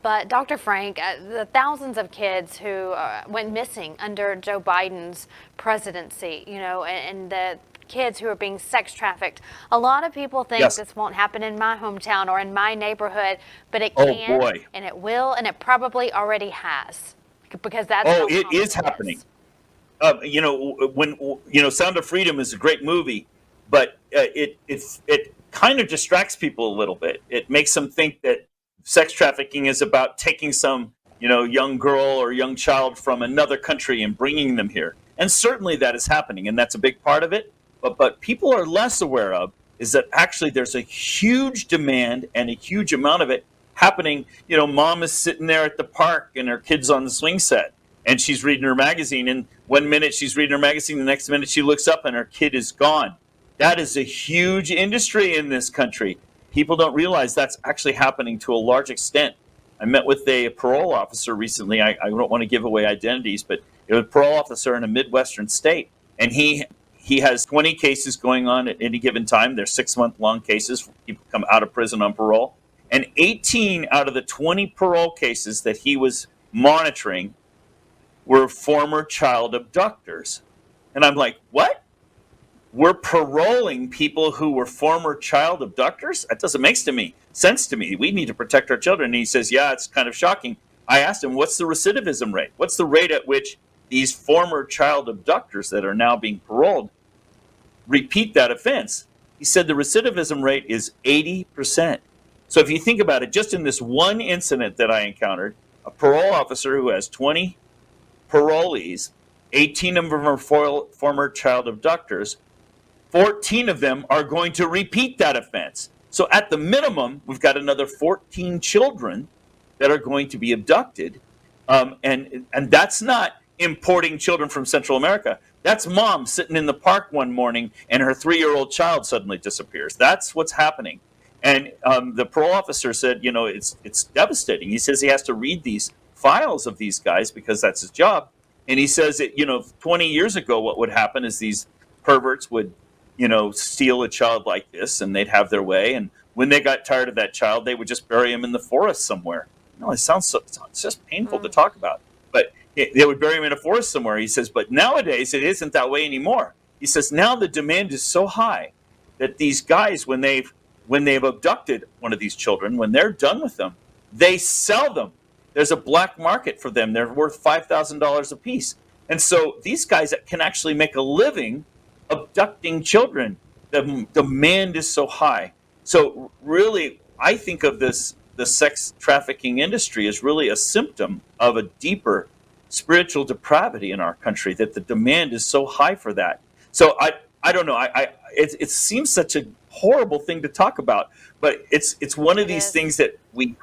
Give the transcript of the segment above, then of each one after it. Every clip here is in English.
But Dr. Frank, the thousands of kids who went missing under Joe Biden's presidency, and the kids who are being sex trafficked. A lot of people think Yes. this won't happen in my hometown or in my neighborhood, but it Oh can, boy. and it will, and it probably already has, because that's Oh, how it common is it happening. is. Sound of Freedom is a great movie, but it kind of distracts people a little bit. It makes them think that sex trafficking is about taking some young girl or young child from another country and bringing them here. And certainly that is happening, and that's a big part of it. But people are less aware of is that actually there's a huge demand and a huge amount of it happening. Mom is sitting there at the park and her kid's on the swing set and she's reading her magazine. And 1 minute she's reading her magazine, the next minute she looks up and her kid is gone. That is a huge industry in this country. People don't realize that's actually happening to a large extent. I met with a parole officer recently. I don't want to give away identities, but it was a parole officer in a Midwestern state. And he has 20 cases going on at any given time. They're 6-month-long cases. People come out of prison on parole. And 18 out of the 20 parole cases that he was monitoring were former child abductors. And I'm like, what? We're paroling people who were former child abductors? That doesn't make sense to me. We need to protect our children. And he says, yeah, it's kind of shocking. I asked him, what's the recidivism rate? What's the rate at which these former child abductors that are now being paroled repeat that offense? He said the recidivism rate is 80%. So if you think about it, just in this one incident that I encountered, a parole officer who has 20 parolees, 18 of them are former child abductors, 14 of them are going to repeat that offense. So at the minimum, we've got another 14 children that are going to be abducted. And that's not importing children from Central America. That's mom sitting in the park one morning and her 3-year-old child suddenly disappears. That's what's happening. And the parole officer said, it's devastating. He says he has to read these files of these guys because that's his job. And he says that, 20 years ago, what would happen is these perverts would, steal a child like this and they'd have their way. And when they got tired of that child, they would just bury him in the forest somewhere. It sounds it's just painful to talk about. But they would bury him in a forest somewhere. He says, but nowadays it isn't that way anymore. He says, now the demand is so high that these guys, when they've abducted one of these children, when they're done with them, they sell them. There's a black market for them. They're worth $5,000 a piece. And so these guys can actually make a living abducting children. The demand is so high. So really, I think of the sex trafficking industry as really a symptom of a deeper spiritual depravity in our country, that the demand is so high for that. So I don't know. It seems such a horrible thing to talk about, but it's one of these things that we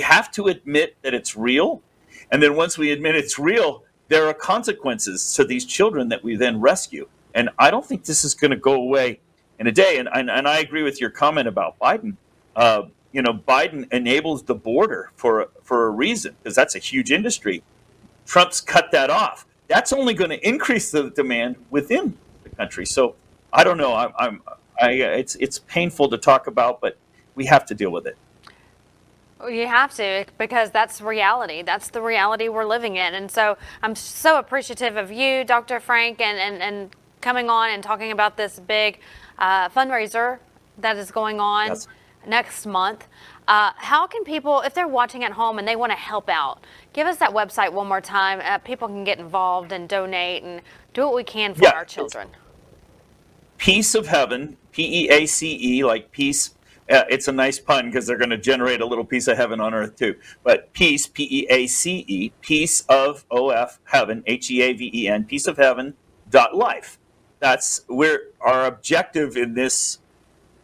have to admit that it's real, and then once we admit it's real, there are consequences to these children that we then rescue. And I don't think this is going to go away in a day. And I agree with your comment about Biden. Biden enables the border for a reason, because that's a huge industry. Trump's cut that off. That's only going to increase the demand within the country. So I don't know. It's painful to talk about, but we have to deal with it. You have to, because that's reality. That's the reality we're living in. And so I'm so appreciative of you, Dr. Frank, and coming on and talking about this big fundraiser that is going on next month. How can people, if they're watching at home and they want to help out, give us that website one more time. People can get involved and donate and do what we can for our children. PeaceOfHeaven, PEACE, like peace. It's a nice pun because they're going to generate a little piece of heaven on earth too. But peace, PEACE, PeaceOfHeaven, HEAVEN, PeaceOfHeaven.life. That's where our objective in this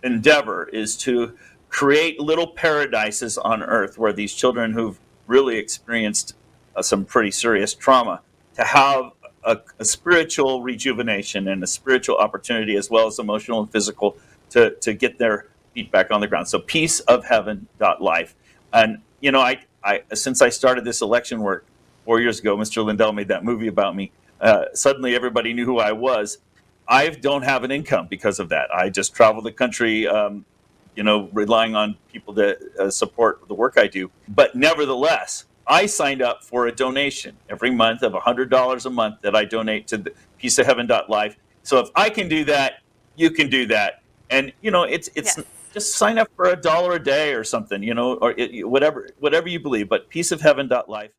endeavor is, to create little paradises on earth where these children who've really experienced some pretty serious trauma, to have a spiritual rejuvenation and a spiritual opportunity, as well as emotional and physical, to get their feet back on the ground. So PeaceOfHeaven.life. And I since I started this election work 4 years ago, Mr. Lindell made that movie about me. Suddenly everybody knew who I was. I don't have an income because of that. I just travel the country relying on people to support the work I do. But nevertheless, I signed up for a donation every month of $100 a month that I donate to the PeaceOfHeaven.life. So if I can do that, you can do that. And it's Yes. just sign up for $1 a day or something, or whatever you believe. But PeaceOfHeaven.life.